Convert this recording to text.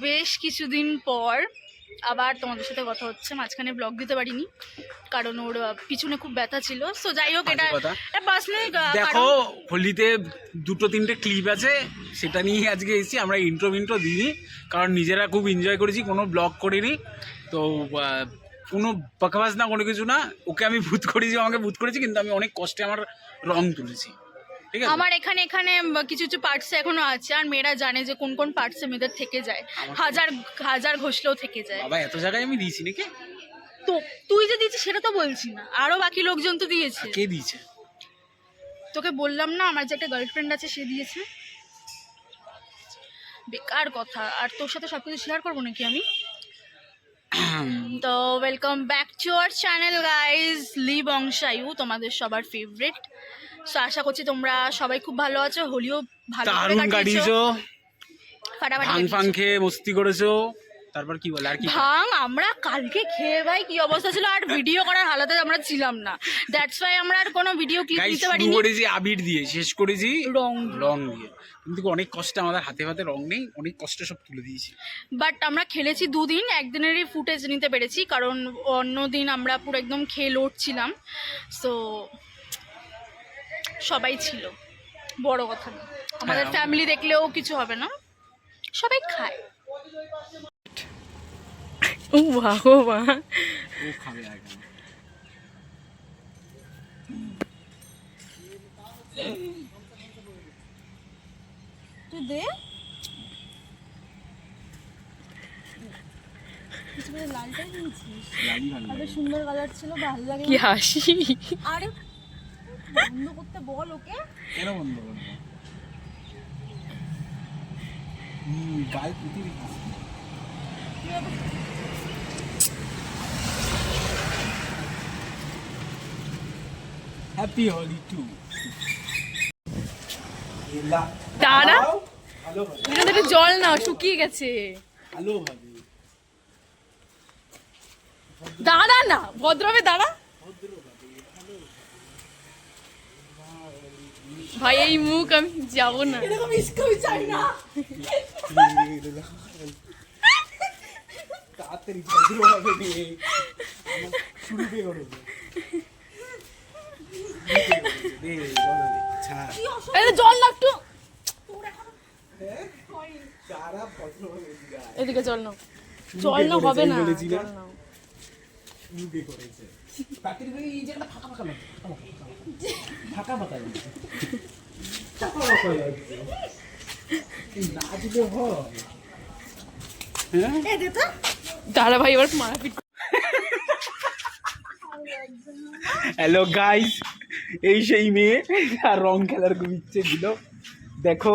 বেশ কিছুদিন পর আবার তোমাদের সাথে কথা হচ্ছে। মাঝখানে ব্লগ দিতে পারিনি কারণ ওর পিছনে খুব ব্যথা ছিল। সো যাই হোক, এটা পার্সোনালি। দেখো, হোলিতে 2-3টে ক্লিপ আছে, সেটা নিয়ে আজকে এসেছি। আমরা ইন্ট্রো দিইনি কারণ নিজেরা খুব এনজয় করেছি, কোনো ব্লগ করিনি। তো কোনো বকবাস না, কোনো কিছু না। ওকে আমি ভূত করেছি, আমাকে ভূত করেছি, কিন্তু আমি অনেক কষ্টে আমার রং তুলেছি। আমার এখানে কিছু কিছু পার্টসে এখনো আছে, আর মেয়েরা জানে যে কোন কোন পার্টসে মেয়েদের থেকে যায়, হাজার ঘষলেও থেকে যায়। বাবা, এত জায়গায় আমি দিয়েছি নাকি? তো তুই যে দিয়েছিস সেটা তো বলছি না, আরো বাকি লোকজন তো দিয়েছে। কে দিয়েছে? তোকে বললাম না, আমার যে একটা গার্লফ্রেন্ড আছে সে দিয়েছে। বেকার কথা, আর তোর সাথে সবকিছু শেয়ার করবো নাকি আমি? তো welcome back to our channel guys, লি বংশায়ু, তোমাদের সবার ফেভারিট। সো আশা করছি তোমরা সবাই খুব ভালো আছো, হোলিও ভালো কাটিয়েছো, ফাটাফাটি ফাং খেয়ে মস্তি করেছো। তারপর কি বলে আর কি? ভাঙ আমরা কালকে খেয়ে ভাই কি অবস্থা ছিল, আর ভিডিও করার হালাতে আমরা ছিলাম না। দ্যাটস ওয়াই আমরা আর কোনো ভিডিও ক্লিপ দিতে পারিনি। শুরু করেছি আবির দিয়ে, শেষ করেছি রং দিয়ে। কিন্তু অনেক কষ্টে, আমাদের হাতে রং নেই, অনেক কষ্টে সব তুলে দিয়েছি। বাট আমরা খেলেছি 2 দিন, একদিনেরই ফুটেজ নিতে পেরেছি কারণ অন্য দিন আমরা পুরো একদম খেয়ে লড়ছিলাম। সো সবাই ছিল, বড় কথা না। আমাদের ফ্যামিলি দেখলেও কিছু হবে না, সবাই খায়। ও বাবা, ও খাবে আগে। তুই দে। লালটাই নিয়েছিস, সুন্দর কালার ছিল, ভালো লাগে। কি হাসি! আরে বন্ধ করতে বল ওকে। কেন বন্ধ করবো? গায়ে পুঁতি দিচ্ছি। Happy Holi too. দাঁড়া, এখান থেকে জল না, শুকিয়ে গেছে। ভালো ভাবে দাঁড়া না, ভদ্রভাবে দাঁড়া ভাই, এই মুখ আমি যাবো না। তাড়াতাড়ি ভদ্রভাবে নিয়ে শুরু কে করবে? জল না একটু, এদিকে জল না, জল না হবে না, জল না। দাঁড়া ভাই, এবার মারাপিট। হ্যালো গাইস, এই সেই মেয়ে আর রং খেলার খুব ইচ্ছে ছিল। দেখো